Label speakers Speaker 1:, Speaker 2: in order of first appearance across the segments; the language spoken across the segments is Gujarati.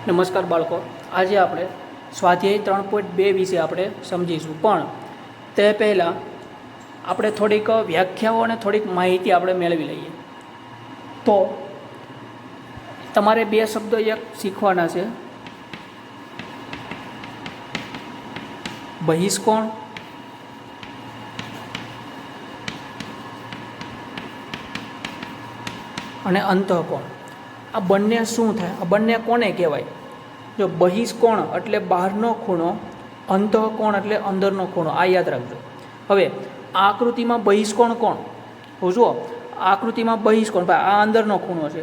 Speaker 1: નમસ્કાર બાળકો, આજે આપણે સ્વાધ્યાય 3.2 વિશે આપણે સમજીશું. પણ તે પહેલાં આપણે થોડીક વ્યાખ્યાઓ અને થોડીક માહિતી આપણે મેળવી લઈએ. તો તમારે બે શબ્દો એક શીખવાના છે, બહિષ્કોણ અને અંતઃકોણ. આ બંને શું થાય? આ બંને કોને કહેવાય? જો બહિષ્કોણ એટલે બહારનો ખૂણો, અંતઃકોણ એટલે અંદરનો ખૂણો. આ યાદ રાખજો. હવે આ આકૃતિમાં બહિષ્કોણ કોણ? જુઓ, આકૃતિમાં બહિષ્કોણ, ભાઈ આ અંદરનો ખૂણો છે,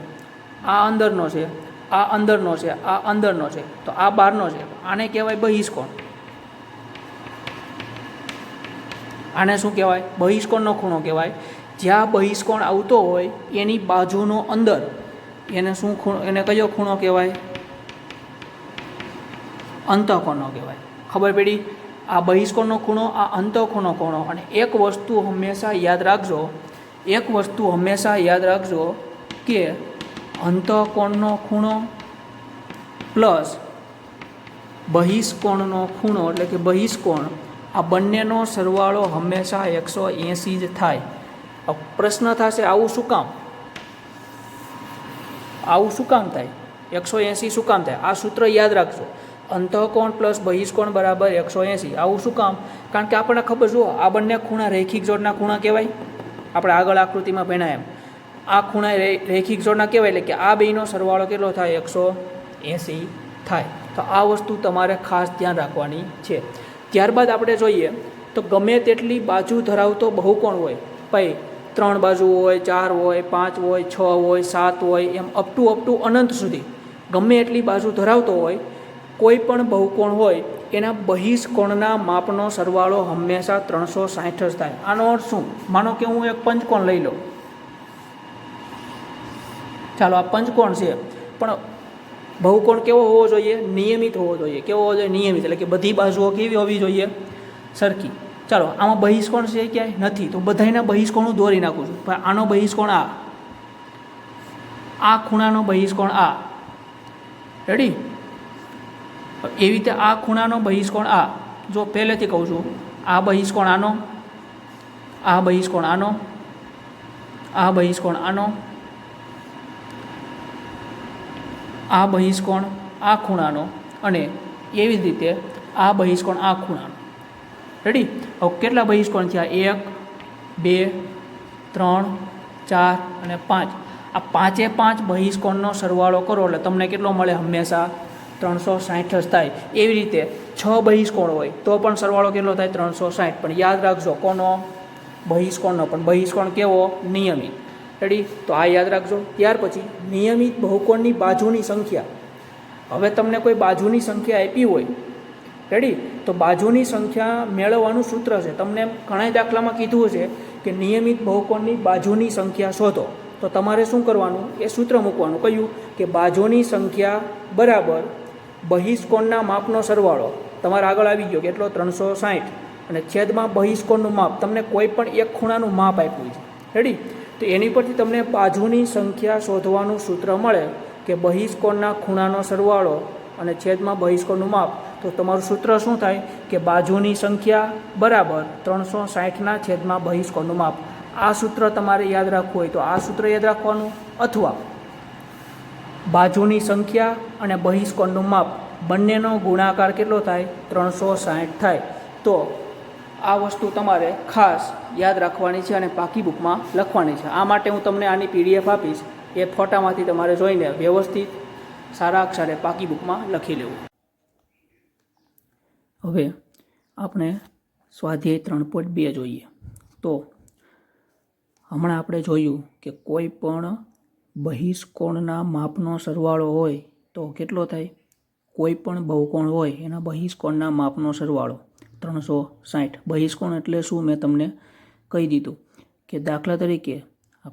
Speaker 1: આ અંદરનો છે, આ અંદરનો છે, આ અંદરનો છે, તો આ બહારનો છે. આને કહેવાય બહિષ્કોણ. આને શું કહેવાય? બહિષ્કોણનો ખૂણો કહેવાય. જ્યાં બહિષ્કોણ આવતો હોય એની બાજુનો અંદર એને શું ખૂણો, એને કયો ખૂણો કહેવાય? અંતઃકોણનો કહેવાય. ખબર પડી? આ બહિષ્કોણનો ખૂણો, આ અંતઃકોણનો ખૂણો. અને એક વસ્તુ હંમેશા યાદ રાખજો, કે અંતઃકોણનો ખૂણો પ્લસ બહિષ્કોણનો ખૂણો એટલે કે બહિષ્કોણ, આ બંનેનો સરવાળો હંમેશા 180 જ થાય. પ્રશ્ન થશે, આવું શું કામ? આવું શું કામ થાય? 180 શું કામ થાય? આ સૂત્ર યાદ રાખજો, અંતઃકોણ પ્લસ બહિષ્કોણ બરાબર 180. આવું શું કામ? કારણ કે આપણને ખબર, જુઓ, આ બંને ખૂણા રૈખિક જોડના ખૂણા કહેવાય. આપણે આગળ આકૃતિમાં ભણ્યા એમ આ ખૂણા રૈખિક જોડના કહેવાય. એટલે કે આ બેનો સરવાળો કેટલો થાય? 180 થાય. તો આ વસ્તુ તમારે ખાસ ધ્યાન રાખવાની છે. ત્યારબાદ આપણે જોઈએ તો ગમે તેટલી બાજુ ધરાવતો બહુકોણ હોય, ભાઈ 3 બાજુ હોય, 4 હોય, 5 હોય, 6 હોય, 7 હોય, એમ અપ ટુ અનંત સુધી ગમે એટલી બાજુ ધરાવતો હોય, કોઈ પણ બહુકોણ હોય એના બહિષ્કોણના માપનો સરવાળો હંમેશા 360 જ થાય. આનો અર્થ શું? માનો કે હું એક પંચકોણ લઈ લઉં. ચાલો, આ પંચકોણ છે, પણ બહુકોણ કેવો હોવો જોઈએ? નિયમિત હોવો જોઈએ. કેવો હોવો જોઈએ? નિયમિત. એટલે કે બધી બાજુઓ કેવી હોવી જોઈએ? સરખી. ચાલો, આમાં બહિષ્કોણ છે ક્યાંય નથી, તો બધાના બહિષ્કોણ હું દોરી નાખું છું. પણ આનો બહિષ્કોણ આ ખૂણાનો બહિષ્કોણ આ. રેડી? એવી રીતે આ ખૂણાનો બહિષ્કોણ આ. જો પહેલેથી કહું છું, આ બહિષ્કોણ આનો, આ બહિષ્કોણ આનો, આ બહિષ્કોણ આનો, આ બહિષ્કોણ આ ખૂણાનો, અને એવી જ રીતે આ બહિષ્કોણ આ ખૂણાનો. રેડી? હવે કેટલા બહિષ્કોણ થયા? 1, 2, 3, 4 અને 5. આ 5 બહિષ્કોણનો સરવાળો કરો એટલે તમને કેટલો મળે? હંમેશા 360 જ થાય. એવી રીતે 6 બહિષ્કોણ હોય તો પણ સરવાળો કેટલો થાય? 360. પણ યાદ રાખજો, કોનો? બહિષ્કોણનો. પણ બહિષ્કોણ કેવો? નિયમિત. રેડી? તો આ યાદ રાખજો. ત્યાર પછી નિયમિત બહુકોણની બાજુની સંખ્યા. હવે તમને કોઈ બાજુની સંખ્યા આપી હોય, રેડી, તો બાજુની સંખ્યા મેળવવાનું સૂત્ર છે. તમને ઘણા દાખલામાં કીધું છે કે નિયમિત બહુકોણની બાજુની સંખ્યા શોધો. તો તમારે શું કરવાનું? એ સૂત્ર મૂકવાનું. કયું? કે બાજુની સંખ્યા બરાબર બહિષ્કોણના માપનો સરવાળો. તમારે આગળ આવી ગયો કેટલો? 360. અને છેદમાં બહિષ્કોણનું માપ. તમને કોઈ પણ એક ખૂણાનું માપ આપ્યું છે. રેડી? તો એની પરથી તમને બાજુની સંખ્યા શોધવાનું સૂત્ર મળે કે બહિષ્કોણના ખૂણાનો સરવાળો અને છેદમાં બહિષ્કોણનું માપ. તો તમારું સૂત્ર શું થાય? કે બાજુની સંખ્યા બરાબર 360ના છેદમાં બહિષ્કોણનું માપ. આ સૂત્ર તમારે યાદ રાખવું હોય તો આ સૂત્ર યાદ રાખવાનું, અથવા બાજુની સંખ્યા અને બહિષ્કોણનું માપ બંનેનો ગુણાકાર કેટલો થાય? 360 થાય. તો આ વસ્તુ તમારે ખાસ યાદ રાખવાની છે અને પાકી બુકમાં લખવાની છે. આ માટે હું તમને આની PDF આપીશ. એ ફોટામાંથી તમારે જોઈને વ્યવસ્થિત સારા અક્ષરે પાકી બુકમાં લખી લેવું. હવે આપણે સ્વાધ્યાય 3.2 જોઈએ. તો હમણાં આપણે જોયું કે કોઈ પણ બહિષ્કોણના માપનો સરવાળો હોય તો કેટલો થાય? કોઈ પણ બહુકોણ હોય એના બહિષ્કોણના માપનો સરવાળો 360. બહિષ્કોણ એટલે શું? મેં તમને કહી દીધું કે દાખલા તરીકે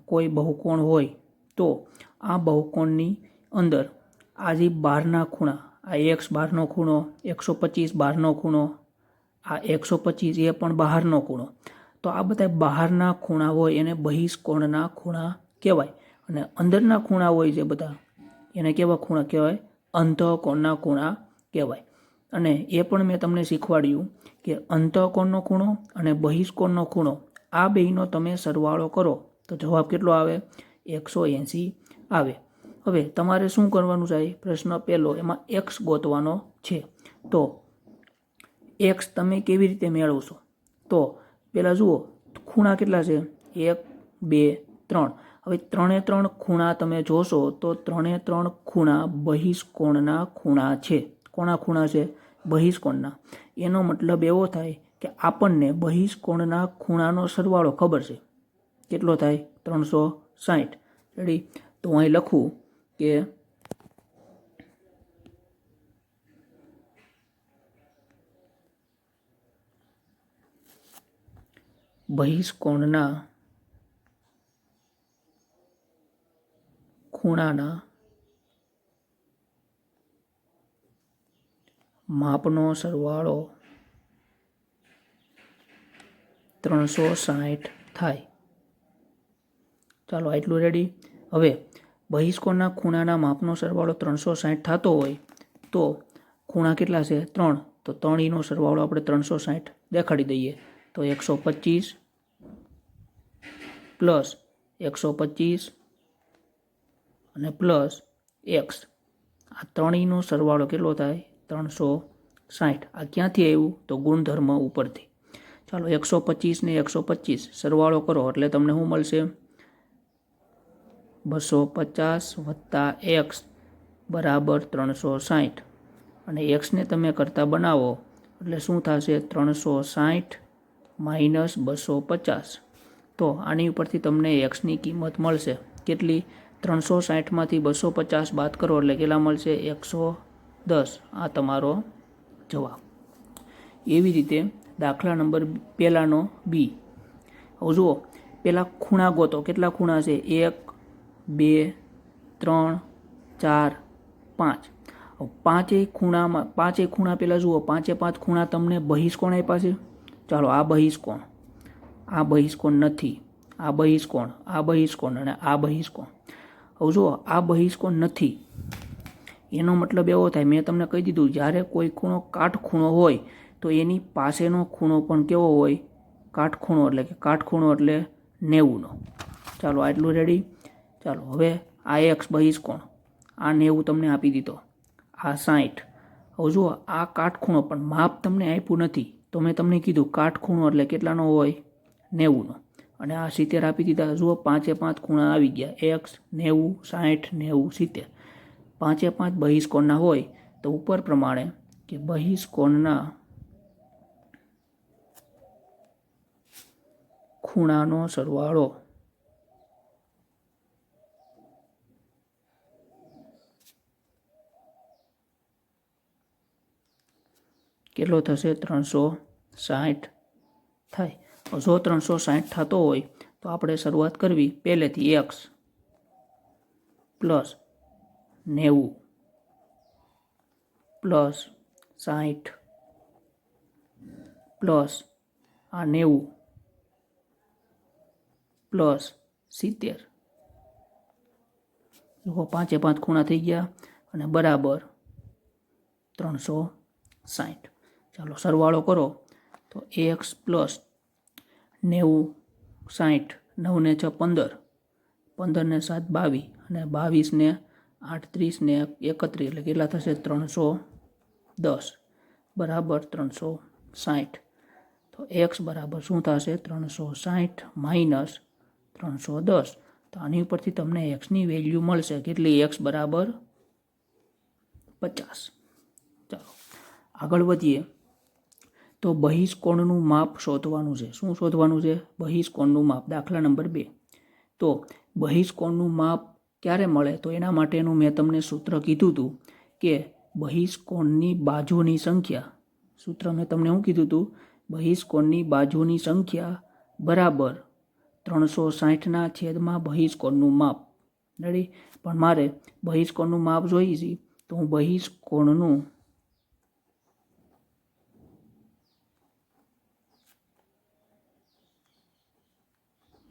Speaker 1: કોઈ બહુકોણ હોય તો આ બહુકોણની અંદર આ જે બહારના ખૂણા, આ x બહારનો ખૂણો, 125 બહારનો ખૂણો, આ 125 એ પણ બહારનો ખૂણો. તો આ બધા બહારના ખૂણા હોય એને બહિષ્કોણના ખૂણા કહેવાય. અને અંદરના ખૂણા હોય જે બધા, એને કેવા ખૂણા કહેવાય? અંતઃકોણના ખૂણા કહેવાય. અને એ પણ મેં તમને શીખવાડ્યું કે અંતઃકોણનો ખૂણો અને બહિષ્કોણનો ખૂણો આ બેયનો તમે સરવાળો કરો તો જવાબ કેટલો આવે? 180 આવે. હવે તમારે શું કરવાનું છે? પ્રશ્ન પહેલો એમાં x ગોતવાનો છે. તો x તમે કેવી રીતે મેળવશો? તો પહેલાં જુઓ ખૂણા કેટલા છે? 1, 2, 3. હવે 3 ખૂણા તમે જોશો તો 3 ખૂણા બહિષ્કોણના ખૂણા છે. કોના ખૂણા છે? બહિષ્કોણના. એનો મતલબ એવો થાય કે આપણને બહિષ્કોણના ખૂણાનો સરવાળો ખબર છે. કેટલો થાય? 360. રેડી? તો અહીં લખું કે બહિષ્કોણના ખૂણાના માપનો સરવાળો 360 થાય. ચાલો આટલું રેડી. હવે બહિષ્કોણના ખૂણાના માપનો સરવાળો 360 થતો હોય તો ખૂણા કેટલા છે? 3. તો 3 સરવાળો આપણે 360 દેખાડી દઈએ. તો 125 પ્લસ 125 અને પ્લસ x. આ 3નો સરવાળો કેટલો થાય? 360. આ ક્યાંથી આવ્યું? તો ગુણધર્મ ઉપરથી. ચાલો 125 ને 125 સરવાળો કરો એટલે તમને શું મળશે? 250 વત્તા x બરાબર 360. અને xને તમે કરતા બનાવો એટલે શું થશે? 360 માઇનસ 250. તો આની ઉપરથી તમને xની કિંમત મળશે. કેટલી? 360માંથી 250 બાદ કરો એટલે કેટલા મળશે? 110. આ તમારો જવાબ. એવી રીતે દાખલા નંબર પહેલાનો બી. હવે જુઓ પહેલાં ખૂણા ગોતો. કેટલા ખૂણા છે? 1, 2, 3, 4, 5. પાંચેય ખૂણા પહેલાં જુઓ 5 ખૂણા તમને બહિષ્કોણ આપ્યા છે. ચાલો આ બહિષ્કોણ, આ બહિષ્કોણ નથી, આ બહિષ્કોણ, આ બહિષ્કોણ અને આ બહિષ્કોણ. હવે જુઓ આ બહિષ્કોણ નથી એનો મતલબ એવો થાય, મેં તમને કહી દીધું જ્યારે કોઈ ખૂણો કાટખૂણો હોય તો એની પાસેનો ખૂણો પણ કેવો હોય? કાટખૂણો. એટલે કે કાટખૂણો એટલે 90નો. ચાલો આટલું રેડી. ચાલો હવે આ x બહિષ્કોણ, આ 90 તમને આપી દીધો, આ 60. હવે જુઓ આ કાટખૂણો પણ માપ તમને આપ્યું નથી તો મેં તમને કીધું કાટખૂણો એટલે કેટલાનો હોય? 90નો. અને આ 70 આપી દીધા. જુઓ 5 ખૂણા આવી ગયા. x 90, 60, 90, 70. 5 બહિષ્કોણના હોય તો ઉપર પ્રમાણે કે બહિષ્કોણના ખૂણાનો સરવાળો કેટલો થશે? 360 થાય. જો 360 થતો હોય તો આપણે શરૂઆત કરવી પહેલેથી. x પ્લસ 90 પ્લસ 60 પ્લસ આ 90 પ્લસ 70. જુઓ 5 ખૂણા થઈ ગયા અને બરાબર 360. ચાલો સરવાળો કરો તો x પ્લસ 90, 60, 9 ને 6 15, 15 ને 7 22 અને 22 ને 8 30 ને 31 એટલે કેટલા થશે? 310 બરાબર 360. તો x બરાબર શું થશે? 360 માઇનસ 310. તો આની ઉપરથી તમને xની વેલ્યુ મળશે. કેટલી? x બરાબર 50. ચાલો આગળ વધીએ. તો બહિષ્કોણનું માપ શોધવાનું છે. શું શોધવાનું છે? બહિષ્કોણનું માપ. દાખલા નંબર 2. તો બહિષ્કોણનું માપ ક્યારે મળે? તો એના માટેનું મેં તમને સૂત્ર કીધું હતું કે બહિષ્કોણની બાજુની સંખ્યા. સૂત્ર મેં તમને શું કીધું હતું? બહિષ્કોણની બાજુની સંખ્યા બરાબર 360ના છેદમાં બહિષ્કોણનું માપ. રેડી? પણ મારે બહિષ્કોણનું માપ જોઈએ છે તો હું બહિષ્કોણનું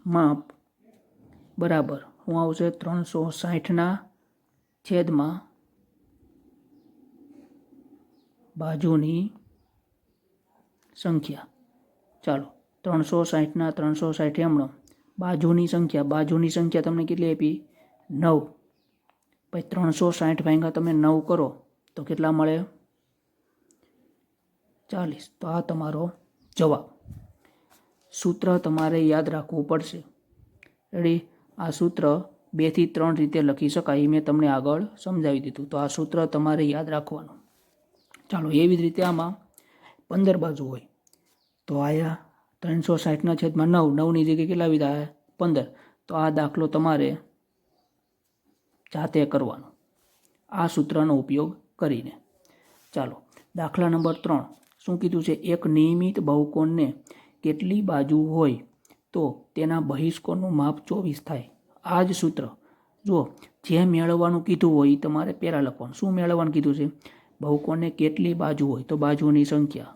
Speaker 1: માપ બરાબર શું આવશે? 360ના છેદમાં બાજુની સંખ્યા. ચાલો 360ના 360 એમણો. બાજુની સંખ્યા તમને કેટલી આપી? 9. ભાઈ 360 ભાગ્યા તમે 9 કરો તો કેટલા મળે? 40. તો આ તમારો જવાબ. સૂત્ર તમારે યાદ રાખવું પડશે. રેડી? આ સૂત્ર 2 થી 3 રીતે લખી શકાય એ મેં તમને આગળ સમજાવી દીધું. તો આ સૂત્ર તમારે યાદ રાખવાનું. ચાલો એવી જ રીતે આમાં 15 બાજુ હોય તો આયા 360 છેદમાં 9. 9ની જગ્યાએ કેટલા વિધા? 15. તો આ દાખલો તમારે જાતે કરવાનો આ સૂત્રનો ઉપયોગ કરીને. ચાલો દાખલા નંબર 3. શું કીધું છે? એક નિયમિત બહુકોણને કેટલી બાજુ હોય તો તેના બહિષ્કોણનું માપ 24 થાય. આ જ સૂત્ર જો જે મેળવવાનું કીધું હોય એ તમારે પહેલાં લખવાનું. શું મેળવવાનું કીધું છે? બહુકોણને કેટલી બાજુ હોય તો બાજુની સંખ્યા.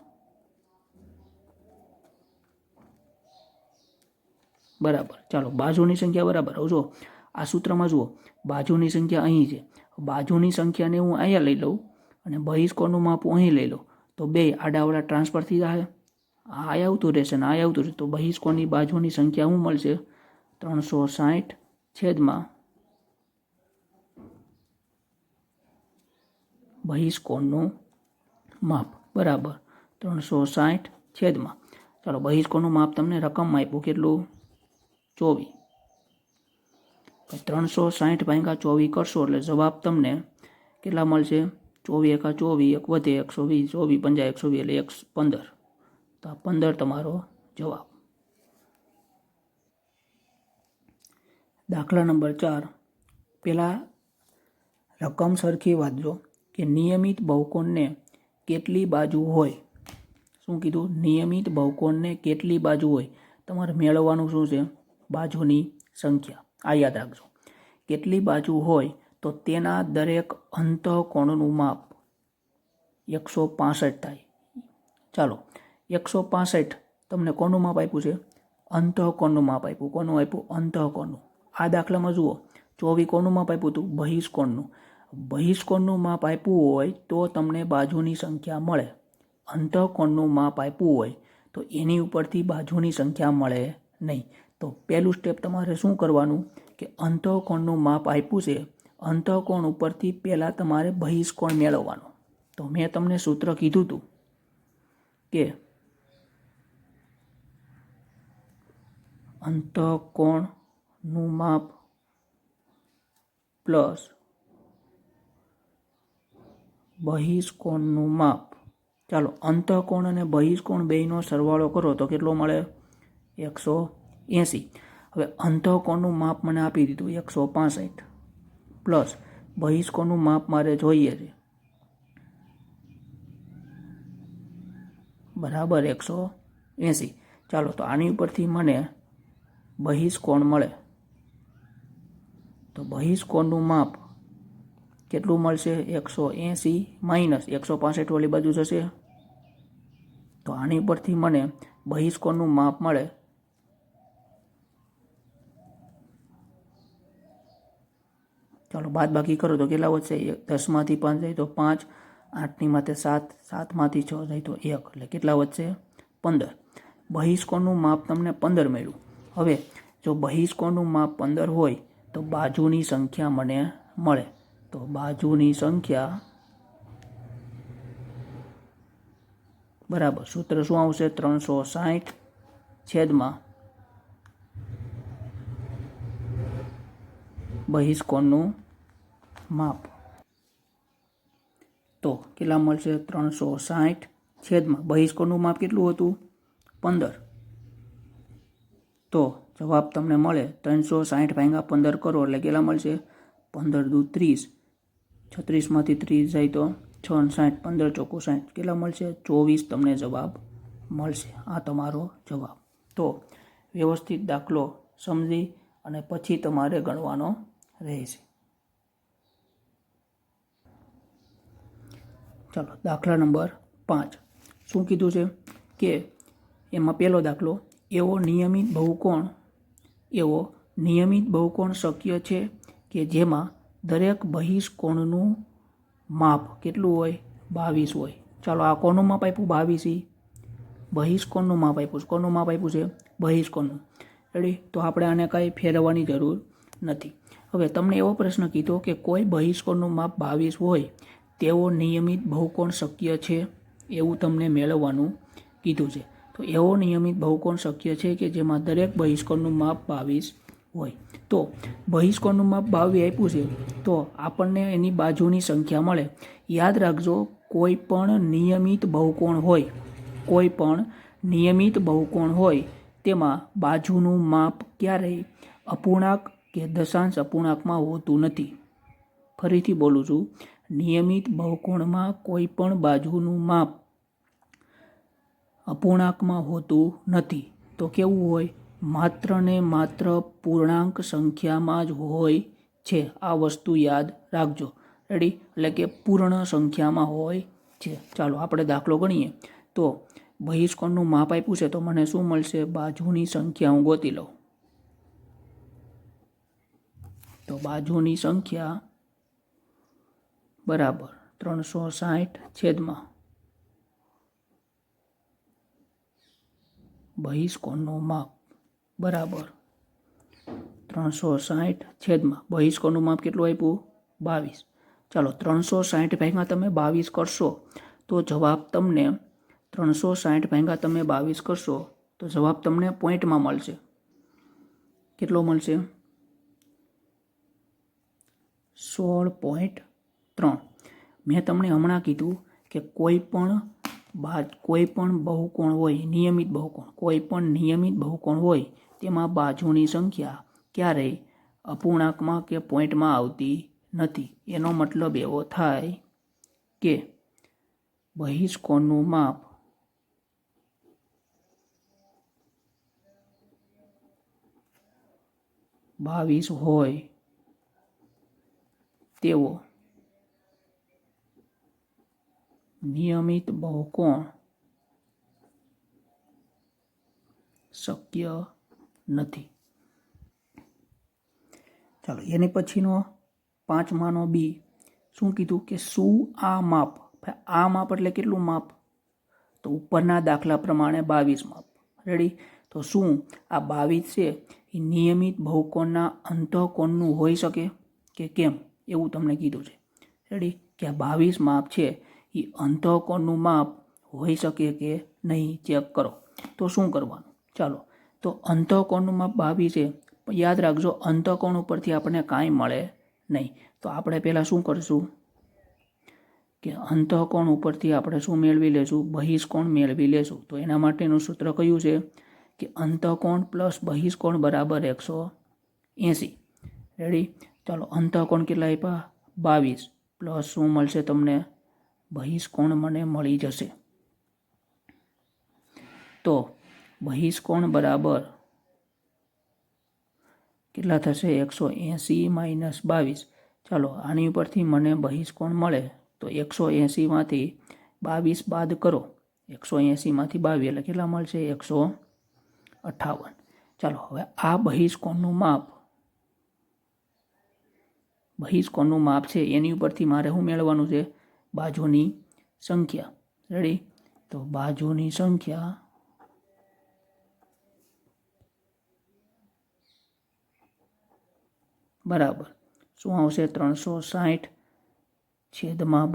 Speaker 1: બરાબર. ચાલો બાજુની સંખ્યા બરાબર. હવે જો આ સૂત્રમાં જુઓ બાજુની સંખ્યા અહીં છે. બાજુની સંખ્યાને હું અહીંયા લઈ લઉં અને બહિષ્કોણનું માપ અહીં લઈ લઉં તો બે આડાવડા ટ્રાન્સફર થઈ જાય. આ આવતું રહેશે ને આ આવતું રહેશે તો બહિષ્કોણની બાજુની સંખ્યા શું મળશે? 360 છેદમાં બહિષ્કોણનું માપ બરાબર 360 છેદમાં. ચાલો બહિષ્કોણનું માપ તમને રકમમાં આપ્યું કેટલું? 24. 360 ભાગ્યા 24 કરશો એટલે જવાબ તમને કેટલા મળશે? 24 એકા 24, એક વધે 120, 24 પંજા 120 એટલે 15. તો આ 15 તમારો જવાબ. દાખલા નંબર 4. પેલા રકમ સરખી વાંચજો કે નિયમિત બહુકોણને કેટલી બાજુ હોય. શું કીધું? નિયમિત બહુકોણને કેટલી બાજુ હોય. તમારે મેળવવાનું શું છે? બાજુની સંખ્યા. આ યાદ રાખજો. કેટલી બાજુ હોય તો તેના દરેક અંતઃકોણનું માપ 165 થાય. ચાલો 165 તમને કોનું માપ આપ્યું છે? અંતઃકોણનું માપ આપ્યું. કોનું આપ્યું? અંતઃકોણનું. આ દાખલામાં જુઓ 24 કોનું માપ આપ્યું હતું? બહિષ્કોણનું. બહિષ્કોણનું માપ આપ્યું હોય તો તમને બાજુની સંખ્યા મળે. અંતઃકોણનું માપ આપ્યું હોય તો એની ઉપરથી બાજુની સંખ્યા મળે નહીં. તો પહેલું સ્ટેપ તમારે શું કરવાનું કે અંતઃકોણનું માપ આપ્યું છે અંતઃકોણ ઉપરથી પહેલાં તમારે બહિષ્કોણ મેળવવાનો. તો મેં તમને સૂત્ર કીધું હતું કે અંતઃકોણનું માપ પ્લસ બહિષ્કોણનું માપ. ચાલો અંતઃકોણ અને બહિષ્કોણ બેયનો સરવાળો કરો તો કેટલો મળે? 180. હવે અંતઃકોણનું માપ મને આપી દીધું 165 પ્લસ બહિષ્કોણનું માપ મારે જોઈએ છે બરાબર 180. ચાલો તો આની ઉપરથી મને બહિષ્કોણ મળે તો બહિષ્કોણનું માપ કેટલું મળશે? 180 માઇનસ 165 વાળી બાજુ જશે તો આની ઉપરથી મને બહિષ્કોણનું માપ મળે ચાલો બાદ બાકી કરો તો કેટલા વધશે? 10માંથી 5 જાય તો 5, 8ની માથે 7, 7માંથી 6 જાય તો 1 એટલે કેટલા વધશે? 15. બહિષ્કોણનું માપ તમને 15 મળ્યું. હવે જો બહિષ્કોણનું માપ 15 હોય તો બાજુની સંખ્યા મને મળે. તો બાજુની સંખ્યા બરાબર સૂત્ર શું આવશે? 360 છેદમાં બહિષ્કોણનું માપ. તો કેટલા મળશે? 360 છેદમાં બહિષ્કોણનું માપ કેટલું હતું? 15. તો જવાબ તમને મળે 360 ભાગ્યા 15 કરો એટલે કેટલા મળશે? 15 દુ 30, 36માંથી 30 જાય તો 6 60, 15 ચોખ્ખું 60 કેટલા મળશે? 24 તમને જવાબ મળશે. આ તમારો જવાબ. તો વ્યવસ્થિત દાખલો સમજી અને પછી તમારે ગણવાનો રહેશે. ચાલો દાખલા નંબર 5. શું કીધું છે કે એમાં પહેલો દાખલો એવો નિયમિત બહુકોણ શક્ય છે કે જેમાં દરેક બહિષ્કોણનું માપ કેટલું હોય? 22 હોય. ચાલો આ કોનું માપ આપ્યું 22 બહિષ્કોણનું માપ આપ્યું છે. કોનું માપ આપ્યું છે? બહિષ્કોણનું. રેડી? તો આપણે આને કંઈ ફેરવવાની જરૂર નથી. હવે તમને એવો પ્રશ્ન કીધો કે કોઈ બહિષ્કોણનું માપ 22 હોય તેવો નિયમિત બહુકોણ શક્ય છે, એવું તમને મેળવવાનું કીધું છે. તો એવો નિયમિત બહુકોણ શક્ય છે કે જેમાં દરેક બહિષ્કોણનું માપ 22 હોય. તો બહિષ્કોણનું માપ 22 આપ્યું છે તો આપણને એની બાજુની સંખ્યા મળે. યાદ રાખજો, કોઈ પણ નિયમિત બહુકોણ હોય તેમાં બાજુનું માપ ક્યારેય અપૂર્ણાંક કે દશાંશ અપૂર્ણાંકમાં હોતું નથી. ફરીથી બોલું છું, નિયમિત બહુકોણમાં કોઈ પણ બાજુનું માપ અપૂર્ણાંકમાં હોતું નથી. તો કેવું હોય? માત્ર ને માત્ર પૂર્ણાંક સંખ્યામાં જ હોય છે. આ વસ્તુ યાદ રાખજો. રેડી? એટલે કે પૂર્ણ સંખ્યામાં હોય છે. ચાલો આપણે દાખલો ગણીએ. તો બહિષ્કોણનું માપ આપ્યું છે તો મને શું મળશે? બાજુની સંખ્યા હું ગોતી લઉં. તો બાજુની સંખ્યા બરાબર 360 બહિષ્કોણનું માપ બરાબર 360 બહિષ્કોણનું માપ કેટલું આપ્યું? 22. ચાલો 360 ભાગ્યા તમે 22 કરશો તો જવાબ તમને 360 ભાગ્યા તમે 22 કરશો તો જવાબ તમને પોઈન્ટમાં મળશે. કેટલો મળશે? 16.3. મેં તમને હમણાં કીધું કે કોઈ પણ બહુકોણ હોય, નિયમિત બહુકોણ હોય તેમાં બાજુની સંખ્યા ક્યારેય અપૂર્ણાંકમાં કે પોઈન્ટમાં આવતી નથી. એનો મતલબ એવો થાય કે બહિષ્કોણનું માપ બાવીસ હોય તેવો નિયમિત બહુકોણ શક્ય નથી. ચાલો એની પછીનો 5માનો બી શું કીધું કે શું આ માપ એટલે કેટલું માપ? તો ઉપરના દાખલા પ્રમાણે 22 માપ. રેડી? તો શું આ 22 છે એ નિયમિત બહુકોણના અંતઃકોણનું હોઈ શકે કે કેમ? એવું તમને કીધું છે. રેડી? કે આ 22 માપ છે એ અંતઃકોણનું માપ હોઈ શકે કે નહીં, ચેક કરો. તો શું કરવાનું? ચાલો, તો અંતઃકોણનું માપ 22 છે. યાદ રાખજો, અંતઃકોણ ઉપરથી આપણને કાંઈ મળે નહીં. તો આપણે પહેલાં શું કરશું કે અંતઃકોણ ઉપરથી આપણે શું મેળવી લેશું? બહિષ્કોણ મેળવી લેશું. તો એના માટેનું સૂત્ર કયું છે કે અંતઃકોણ પ્લસ બહિષ્કોણ બરાબર 180. રેડી? ચાલો, અંતઃકોણ કેટલા આપ્યા? 22 પ્લસ શું મળશે તમને? બહિષ્કોણ મને મળી જશે. તો બહિષ્કોણ બરાબર કેટલા થશે? 180 - 22. ચાલો, આની ઉપરથી મને બહિષ્કોણ મળે તો 180માંથી 22 બાદ કરો. 180માંથી 22 એટલે કેટલા મળશે? 158. ચાલો, હવે આ બહિષ્કોણનું માપ છે એની ઉપરથી મારે શું મેળવવાનું છે? બાજુની સંખ્યા. રેડી? તો બાજુની સંખ્યા બરાબર શું આવશે? 360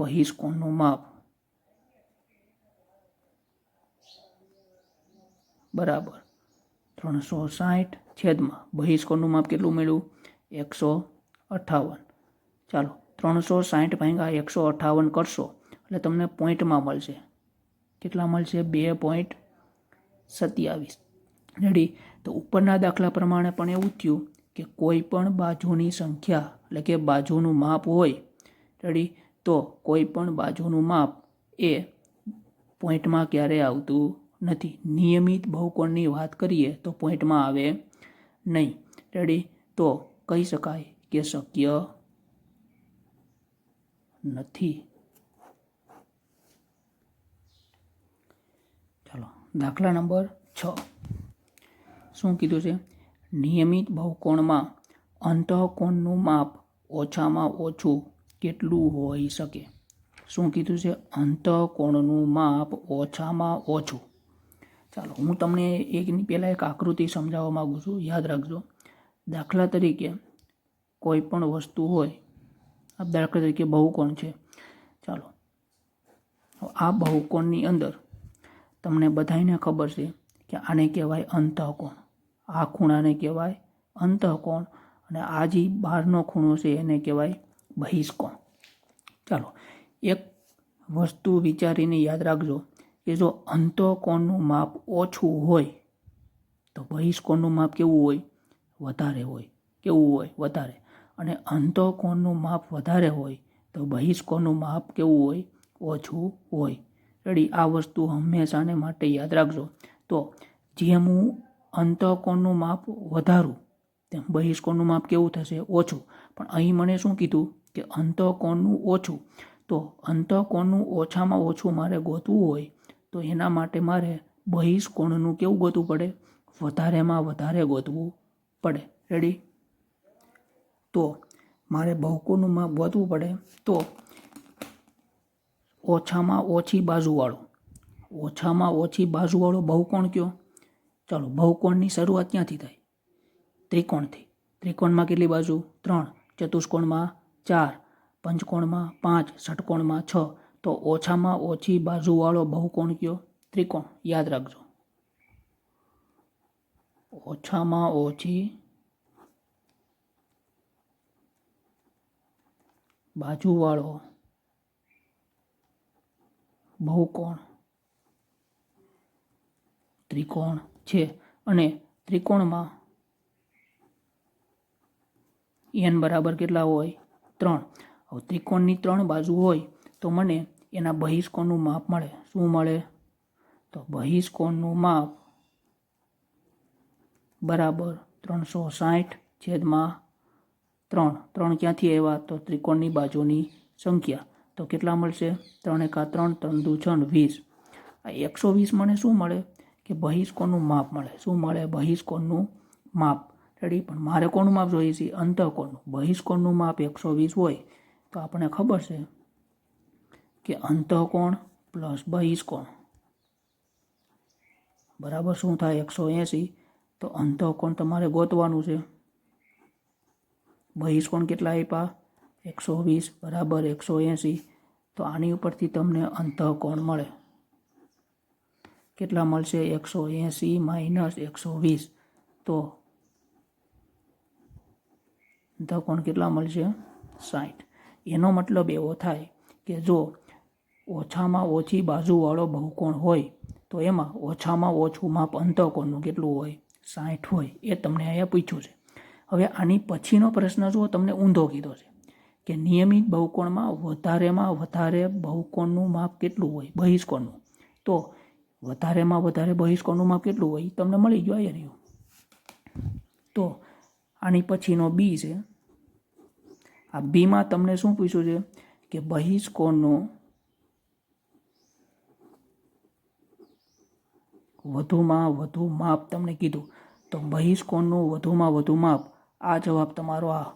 Speaker 1: બહિષ્કોણનું માપ બરાબર 360 બહિષ્કોણનું માપ કેટલું મળ્યું? 158. ચાલો, 360 ભાગ્યા 158 કરશો એટલે તમને પોઈન્ટમાં મળશે. કેટલા મળશે? 2.27. રેડી? તો ઉપરના દાખલા પ્રમાણે પણ એવું થયું કે કોઈ પણ બાજુની સંખ્યા એટલે કે બાજુનું માપ હોય. રેડી? તો કોઈ પણ બાજુનું માપ એ પોઈન્ટમાં ક્યારેય આવતું નથી. નિયમિત બહુકોણની વાત કરીએ તો પોઈન્ટમાં આવે નહીં. રેડી? તો કહી શકાય કે શક્ય નથી. ચાલો, દાખલા નંબર 6. શું કીધું છે? નિયમિત બહુકોણમાં અંતઃકોણનું માપ ઓછામાં ઓછું કેટલું હોઈ શકે? શું કીધું છે? અંતઃકોણનું માપ ઓછામાં ઓછું. ચાલો હું તમને એકની પહેલાં એક આકૃતિ સમજાવવા માગું છું, યાદ રાખજો. દાખલા તરીકે કોઈ પણ વસ્તુ હોય, આ દાખલા તરીકે બહુકોણ છે. ચાલો આ બહુકોણની અંદર તમને બધાને ખબર છે કે આને કહેવાય અંતઃકોણ, આ ખૂણાને કહેવાય અંતઃકોણ, અને આ જે બહારનો ખૂણો છે એને કહેવાય બહિષ્કોણ. ચાલો એક વસ્તુ વિચારીને યાદ રાખજો કે જો અંતઃકોણનું માપ ઓછું હોય તો બહિષ્કોણનું માપ કેવું હોય? વધારે હોય. કેવું હોય? વધારે. અને અંતઃકોણનું માપ વધારે હોય તો બહિષ્કોણનું માપ કેવું હોય? ઓછું હોય. રેડી? આ વસ્તુ હંમેશાને માટે યાદ રાખજો. તો જેમ હું અંતઃકોણનું માપ વધારું તેમ બહિષ્કોણનું માપ કેવું થશે? ઓછું. પણ અહીં મને શું કીધું કે અંતઃકોણનું ઓછું. તો અંતઃકોણનું ઓછામાં ઓછું મારે ગોતવું હોય તો એના માટે મારે બહિષ્કોણનું કેવું ગોતવું પડે? વધારેમાં વધારે ગોતવું પડે. રેડી? તો મારે બહુકોણનું માપ ગોતવું પડે તો ઓછામાં ઓછી બાજુવાળો, ઓછામાં ઓછી બાજુવાળો બહુકોણ કયો? ચાલો બહુકોણની શરૂઆત ક્યાંથી થાય? ત્રિકોણથી. ત્રિકોણમાં કેટલી બાજુ? 3. ચતુષ્કોણમાં 4, પંચકોણમાં 5, ષટકોણમાં 6. તો ઓછામાં ઓછી બાજુવાળો બહુકોણ કયો? ત્રિકોણ. યાદ રાખજો, ઓછામાં ઓછી બાજુવાળો બહુકોણ ત્રિકોણ છે. અને ત્રિકોણમાં n બરાબર કેટલા હોય? 3. હવે ત્રિકોણની 3 બાજુ હોય તો મને એના બહિષ્કોણનું માપ મળે. શું મળે? તો બહિષ્કોણનું માપ બરાબર 360/3. 3 ક્યાંથી આવ્યા? તો ત્રિકોણની બાજુની સંખ્યા. તો કેટલા મળશે? 3 × 3, 3 દુ 6, 20. આ 120 મને શું મળે? કે બહિષ્કોણનું માપ મળે. શું મળે? બહિષ્કોણનું માપ. રેડી? પણ મારે કોણનું માપ જોઈએ છે? અંતઃકોણનું. બહિષ્કોણનું માપ 120 હોય તો આપણને ખબર છે કે અંતઃકોણ પ્લસ બહિષ્કોણ બરાબર શું થાય? 180. તો અંતઃકોણ તમારે ગોતવાનું છે. બહિષ્કોણ કેટલા આપ્યા? 120 બરાબર 180. તો આની ઉપરથી તમને અંતઃકોણ મળે. કેટલા મળશે? 180 - 120. તો અંતઃકોણ કેટલા મળશે? 60. એનો મતલબ એવો થાય કે જો ઓછામાં ઓછી બાજુવાળો બહુકોણ હોય તો એમાં ઓછામાં ઓછું માપ અંતઃકોણનું કેટલું હોય? 60 હોય. એ તમને અહીંયા પૂછ્યું છે. હવે આની પછીનો પ્રશ્ન જો તમને ઊંધો કીધો છે કે નિયમિત બહુકોણમાં વધારેમાં વધારે બહુકોણનું માપ કેટલું હોય? બહિષ્કોણનું. તો વધારેમાં વધારે બહિષ્કોણનું માપ કેટલું હોય? તમને મળી ગયું આ રહ્યું. તો આની પછીનો બી છે. આ બીમાં તમને શું પૂછ્યું છે કે બહિષ્કોણનું વધુમાં વધુ માપ તમને કીધું. તો બહિષ્કોણનું વધુમાં વધુ માપ, આ જવાબ તમારો આ.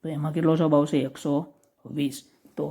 Speaker 1: તો એમાં કેટલો જવાબ આવશે? 120. તો